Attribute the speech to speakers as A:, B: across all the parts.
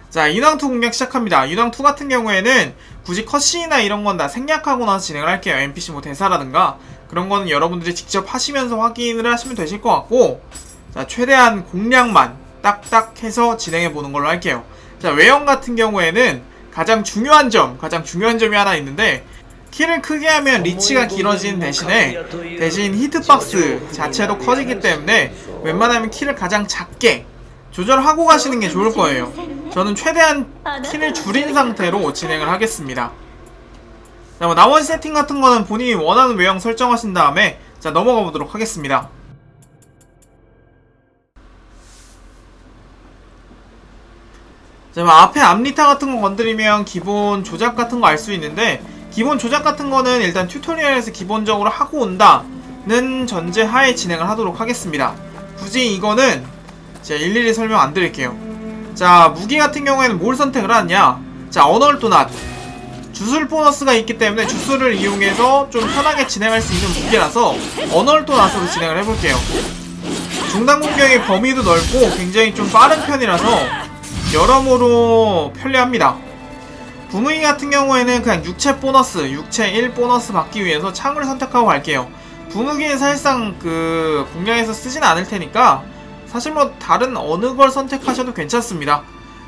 A: 자, 인왕2 공략 시작합니다. 인왕2 같은 경우에는 굳이 컷신이나 이런 건 다 생략하고 나서 진행을 할게요. NPC 뭐 대사라든가 그런 거는 여러분들이 직접 하시면서 확인을 하시면 되실 것 같고, 자, 최대한 공략만 딱딱 해서 진행해 보는 걸로 할게요. 자, 외형 같은 경우에는 가장 중요한 점이 하나 있는데, 킬을 크게 하면 리치가 길어지는 대신 히트박스 자체도 커지기 때문에 웬만하면 킬을 가장 작게 조절하고 가시는 게 좋을 거예요. 저는 최대한 킬을 줄인 상태로 진행을 하겠습니다. 자, 뭐 나머지 세팅 같은 거는 본인이 원하는 외형 설정하신 다음에 자, 넘어가 보도록 하겠습니다. 자, 뭐 앞에 앞리타 같은 거 건드리면 기본 조작 같은 거 알 수 있는데, 기본 조작 같은 거는 일단 튜토리얼에서 기본적으로 하고 온다는 전제 하에 진행을 하도록 하겠습니다. 굳이 이거는 제가 일일이 설명 안 드릴게요. 자, 무기 같은 경우에는 뭘 선택을 하느냐. 자, 언얼도낫 주술 보너스가 있기 때문에 주술을 이용해서 좀 편하게 진행할 수 있는 무기라서 언얼도낫으로 진행을 해볼게요. 중단 공격의 범위도 넓고 굉장히 좀 빠른 편이라서 여러모로 편리합니다. 부무기 같은 경우에는 그냥 육체 1 보너스 받기 위해서 창을 선택하고 갈게요. 부무기는 사실상 그 공략에서 쓰진 않을 테니까 사실 뭐 다른 어느 걸 선택하셔도 괜찮습니다.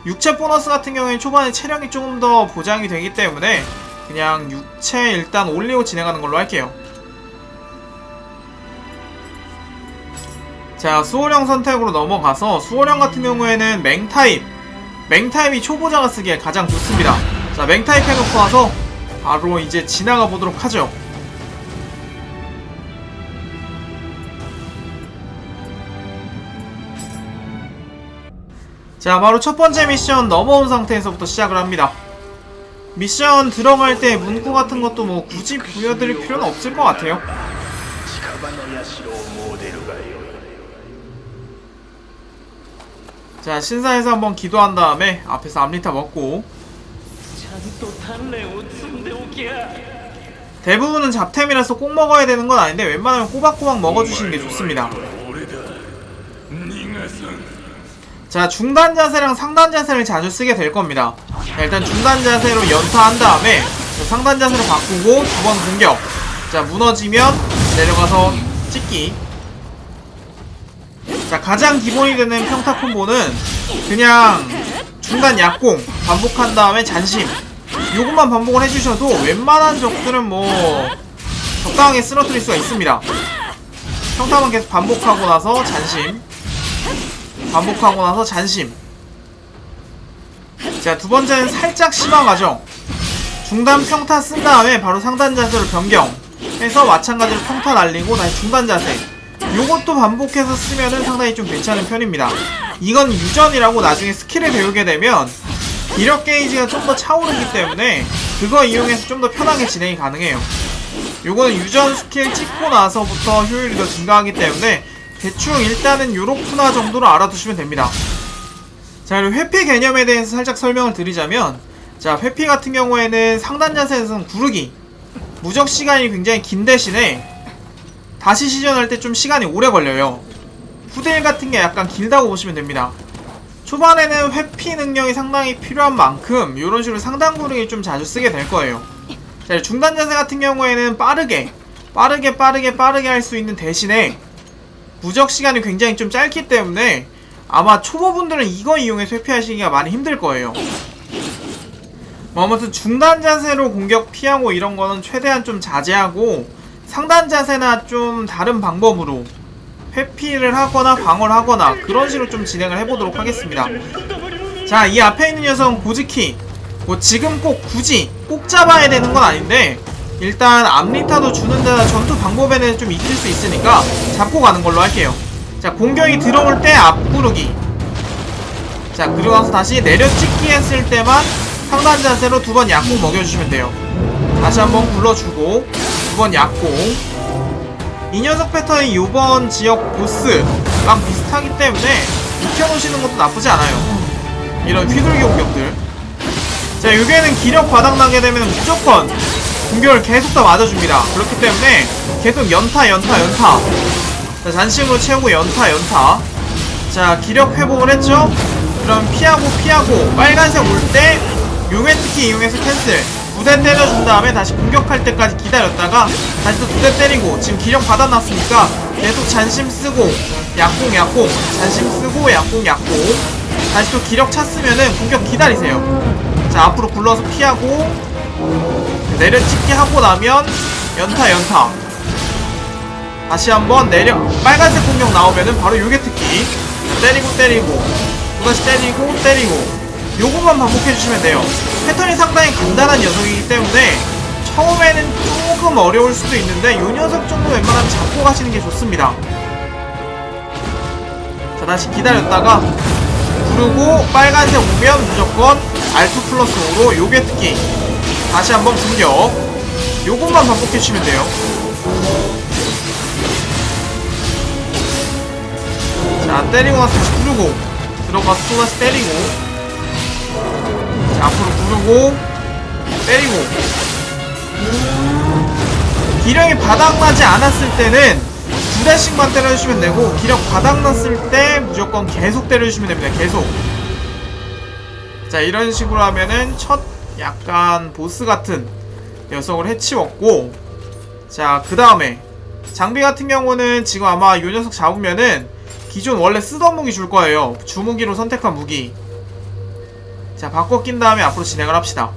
A: 육체 보너스 같은 경우에는 초반에 체력이 조금 더 보장이 되기 때문에 그냥 육체 일단 올리고 진행하는 걸로 할게요. 자, 수호령 선택으로 넘어가서 수호령 같은 경우에는 맹타입이 초보자가 쓰기에 가장 좋습니다. 자, 맹타입 해놓고 와서 바로 이제 지나가 보도록 하죠. 자, 바로 첫 번째 미션 넘어온 상태에서부터 시작을 합니다. 미션 들어갈 때 문구 같은 것도 뭐 굳이 보여드릴 필요는 없을 것 같아요. 자, 신사에서 한번 기도한 다음에 앞에서 앞리타 먹고, 대부분은 잡템이라서 꼭 먹어야 되는 건 아닌데 웬만하면 꼬박꼬박 먹어주시는 게 좋습니다. 자, 중단 자세랑 상단 자세를 자주 쓰게 될 겁니다. 자, 일단 중단 자세로 연타한 다음에 상단 자세로 바꾸고 2번 공격. 자, 무너지면 내려가서 찍기. 자, 가장 기본이 되는 평타 콤보는 그냥 중단 약공 반복한 다음에 잔심, 요것만 반복을 해주셔도 웬만한 적들은 뭐 적당하게 쓰러뜨릴 수가 있습니다. 평타만 계속 반복하고 나서 잔심, 반복하고 나서 잔심. 자, 두 번째는 살짝 심화가죠. 중단 평타 쓴 다음에 바로 상단 자세로 변경해서 마찬가지로 평타 날리고 다시 중단 자세, 요것도 반복해서 쓰면은 상당히 좀 괜찮은 편입니다. 이건 유전이라고 나중에 스킬을 배우게 되면 기력 게이지가 좀 더 차오르기 때문에 그거 이용해서 좀 더 편하게 진행이 가능해요. 요거는 유전 스킬 찍고 나서부터 효율이 더 증가하기 때문에 대충 일단은 요렇구나 정도로 알아두시면 됩니다. 자, 그리고 회피 개념에 대해서 살짝 설명을 드리자면, 자, 회피 같은 경우에는 상단 자세에서는 구르기 무적 시간이 굉장히 긴 대신에 다시 시전할 때 좀 시간이 오래 걸려요. 후딜 같은 게 약간 길다고 보시면 됩니다. 초반에는 회피 능력이 상당히 필요한 만큼 이런 식으로 상단 구르기 좀 자주 쓰게 될 거예요. 자, 중단 자세 같은 경우에는 빠르게 할 수 있는 대신에 무적 시간이 굉장히 좀 짧기 때문에 아마 초보분들은 이거 이용해서 회피하시기가 많이 힘들 거예요. 뭐 아무튼 중단 자세로 공격 피하고 이런 거는 최대한 좀 자제하고 상단 자세나 좀 다른 방법으로 회피를 하거나 방어를 하거나 그런 식으로 좀 진행을 해보도록 하겠습니다. 자, 이 앞에 있는 녀석은 고즈키. 뭐 지금 굳이 꼭 잡아야 되는 건 아닌데 일단 앞리타도 주는 데나 전투 방법에는 좀 익힐 수 있으니까 잡고 가는 걸로 할게요. 자, 공격이 들어올 때 앞구르기. 자, 그리고 나서 다시 내려찍기 했을 때만 상단 자세로 2번 약공 먹여주시면 돼요. 다시 한번 굴러주고 2번 약공. 이 녀석 패턴이 요번 지역 보스랑 비슷하기 때문에 익혀놓으시는 것도 나쁘지 않아요. 이런 휘둘기 공격들. 자, 여기에는 기력 바닥나게 되면 무조건 공격을 계속 다 맞아줍니다. 그렇기 때문에 계속 연타. 자, 잔심으로 채우고 연타. 자, 기력 회복을 했죠? 그럼 피하고 빨간색 올 때 용의 특기 이용해서 캔슬. 2대 때려준 다음에 다시 공격할 때까지 기다렸다가 다시 또 2대 때리고, 지금 기력 받아놨으니까 계속 잔심 쓰고 약공 잔심 쓰고 약공 다시 또 기력 찼으면은 공격 기다리세요. 자, 앞으로 굴러서 피하고 내려찍기 하고 나면 연타 다시 한번 내려 빨간색 공격 나오면은 바로 요괴 특기 때리고 또다시 때리고 요것만 반복해주시면 돼요. 패턴이 상당히 간단한 녀석이기 때문에 처음에는 조금 어려울 수도 있는데 요 녀석 정도 웬만하면 잡고 가시는 게 좋습니다. 자, 다시 기다렸다가 부르고 빨간색 오면 무조건 R2 플러스 5로 요괴 특기 다시 한번 공격. 요것만 반복해주시면 돼요. 자, 때리고 나서 다시 부르고 들어가서 또다시 때리고, 자, 앞으로 부르고 때리고. 기력이 바닥나지 않았을 때는 2대씩만 때려주시면 되고, 기력 바닥났을 때 무조건 계속 때려주시면 됩니다. 계속. 자, 이런 식으로 하면은 첫 약간 보스 같은 녀석을 해치웠고, 자, 그 다음에 장비 같은 경우는 지금 아마 요 녀석 잡으면은 기존 원래 쓰던 무기 줄 거예요. 주무기로 선택한 무기. 자, 바꿔 낀 다음에 앞으로 진행을 합시다.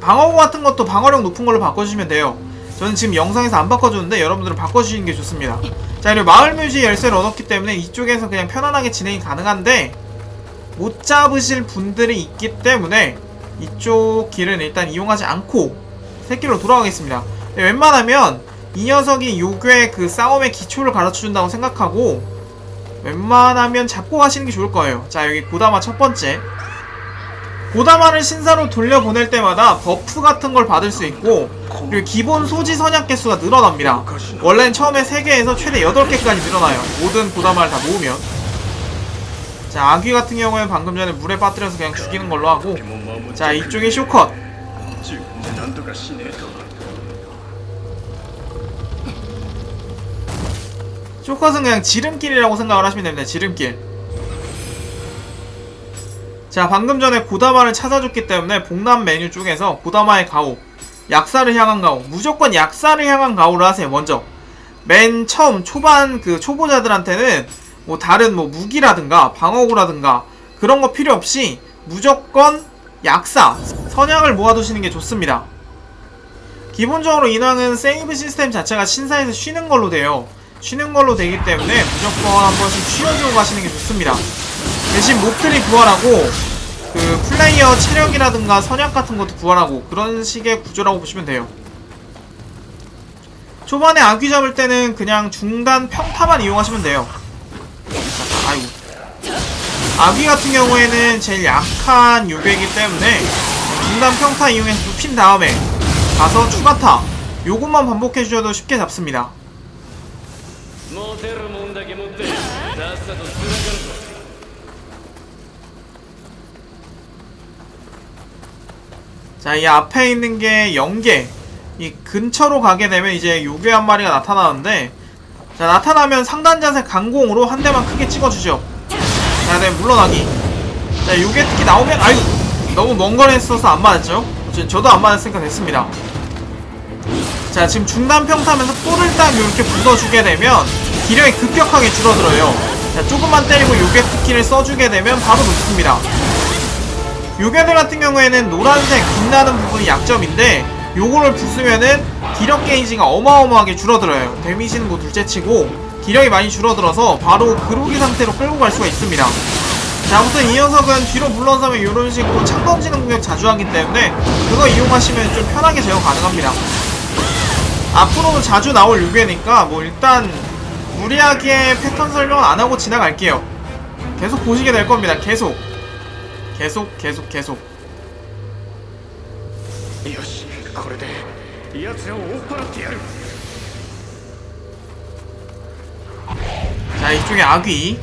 A: 방어구 같은 것도 방어력 높은 걸로 바꿔주시면 돼요. 저는 지금 영상에서 안 바꿔줬는데 여러분들은 바꿔주시는 게 좋습니다. 자, 그리고 마을묘지 열쇠를 얻었기 때문에 이쪽에서 그냥 편안하게 진행이 가능한데, 못 잡으실 분들이 있기 때문에 이쪽 길은 일단 이용하지 않고 새길로 돌아가겠습니다. 웬만하면 이 녀석이 요괴 그 싸움의 기초를 가르쳐준다고 생각하고 웬만하면 잡고 가시는 게 좋을 거예요. 자, 여기 고다마 첫 번째. 고다마를 신사로 돌려보낼 때마다 버프 같은 걸 받을 수 있고, 그리고 기본 소지 선약 개수가 늘어납니다. 원래는 처음에 3개에서 최대 8개까지 늘어나요. 모든 고다마를 다 모으면. 자, 아귀 같은 경우에 방금 전에 물에 빠뜨려서 그냥 죽이는 걸로 하고, 자, 이쪽에 쇼컷. 쇼컷은 그냥 지름길이라고 생각을 하시면 됩니다. 지름길. 자, 방금 전에 고다마를 찾아줬기 때문에 복남 메뉴 쪽에서 고다마의 가오, 약사를 향한 가오, 무조건 약사를 향한 가오를 하세요. 먼저 맨 처음 초반 그 초보자들한테는 뭐 다른 뭐 무기라든가 방어구라든가 그런 거 필요 없이 무조건 약사, 선약을 모아두시는 게 좋습니다. 기본적으로 인왕은 세이브 시스템 자체가 신사에서 쉬는 걸로 돼요. 쉬는 걸로 되기 때문에 무조건 한 번씩 쉬어주고 가시는 게 좋습니다. 대신 몹들이 부활하고 그 플레이어 체력이라든가 선약 같은 것도 부활하고 그런 식의 구조라고 보시면 돼요. 초반에 아귀 잡을 때는 그냥 중단 평타만 이용하시면 돼요. 아이고. 아귀 같은 경우에는 제일 약한 요괴이기 때문에 중단 평타 이용해서 눕힌 다음에 가서 추가타 요것만 반복해주셔도 쉽게 잡습니다. 자, 이 앞에 있는 게 0개. 이 근처로 가게 되면 이제 요괴 한 마리가 나타나는데, 자, 나타나면 상단 자세 강공으로 한 대만 크게 찍어주죠. 자, 네, 물러나기. 자, 요괴 특히 나오면, 아유, 너무 먼 거리 했어서 안 맞았죠? 저도 안 맞았으니까 됐습니다. 자, 지금 중단 평타면서 뿔을 딱 이렇게 붙어주게 되면 기력이 급격하게 줄어들어요. 자, 조금만 때리고 요괴 특기를 써주게 되면 바로 높습니다. 요괴들 같은 경우에는 노란색 빛나는 부분이 약점인데, 요거를 부수면은 기력 게이지가 어마어마하게 줄어들어요. 데미지는 뭐 둘째치고 기력이 많이 줄어들어서 바로 그로기 상태로 끌고 갈 수가 있습니다. 자, 아무튼 이 녀석은 뒤로 물러서면 이런 식으로 창 던지는 공격 자주 하기 때문에 그거 이용하시면 좀 편하게 제어 가능합니다. 앞으로도 자주 나올 요괴니까 뭐 일단 무리하게 패턴 설명은 안하고 지나갈게요. 계속 보시게 될 겁니다. 계속. 자, 이쪽에 아귀.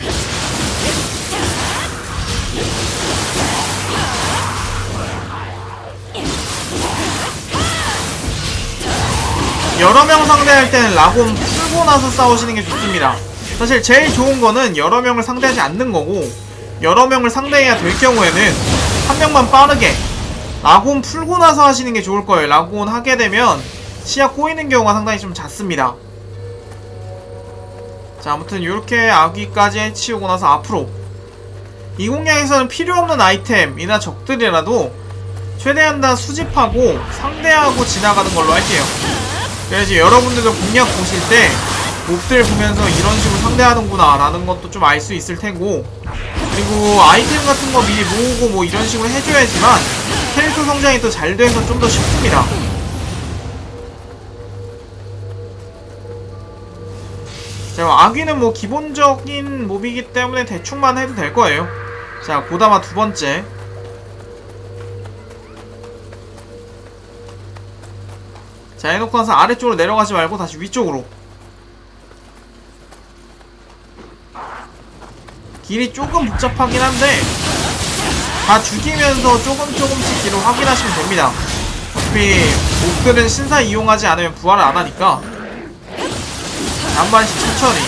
A: 여러 명 상대할 때는 라곰 풀고 나서 싸우시는 게 좋습니다. 사실 제일 좋은 거는 여러 명을 상대하지 않는 거고, 여러 명을 상대해야 될 경우에는 한 명만 빠르게 라곤 풀고 나서 하시는 게 좋을 거예요. 라곤 하게 되면 시야 꼬이는 경우가 상당히 좀 잦습니다. 자, 아무튼 이렇게 아귀까지 해치우고 나서 앞으로 이 공략에서는 필요없는 아이템이나 적들이라도 최대한 다 수집하고 상대하고 지나가는 걸로 할게요. 그래야지 여러분들도 공략 보실 때 몹들 보면서 이런 식으로 상대하는구나 라는 것도 좀 알 수 있을 테고, 그리고 아이템 같은 거 미리 모으고 뭐 이런 식으로 해줘야지만 캐릭터 성장이 또 잘 돼서 좀 더 쉽습니다. 자, 아귀는 뭐 기본적인 몹이기 때문에 대충만 해도 될 거예요. 자, 고다마 두 번째. 자, 해놓고 나서 아래쪽으로 내려가지 말고 다시 위쪽으로. 길이 조금 복잡하긴 한데 다 죽이면서 조금씩 길을 확인하시면 됩니다. 어차피 몹들은 신사 이용하지 않으면 부활을 안 하니까 한 번씩 천천히.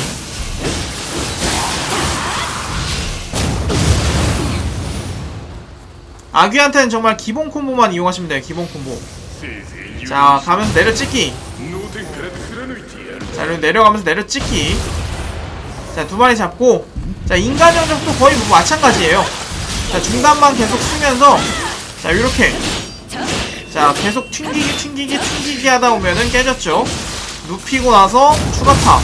A: 아귀한테는 정말 기본 콤보만 이용하시면 돼요. 기본 콤보. 자, 가면서 내려 찍기. 자, 이렇게 내려가면서 내려 찍기. 자, 두 마리 잡고, 자, 인간 영역도 거의 뭐 마찬가지예요. 자, 중단만 계속 쓰면서, 자, 요렇게. 자, 계속 튕기기 하다 보면은 깨졌죠. 눕히고 나서 추가타.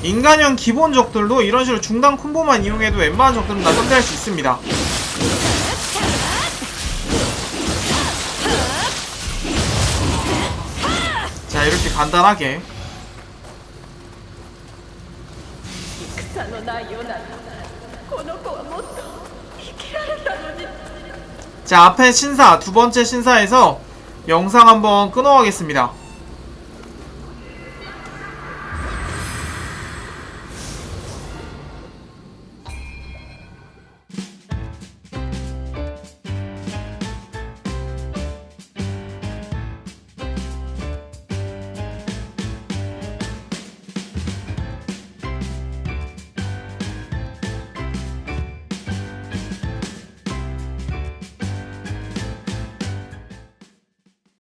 A: 인간형 기본 적들도 이런 식으로 중단 콤보만 이용해도 웬만한 적들은 다 상대할 수 있습니다. 자, 이렇게 간단하게. 자, 앞에 신사, 두 번째 신사에서 영상 한번 끊어가겠습니다.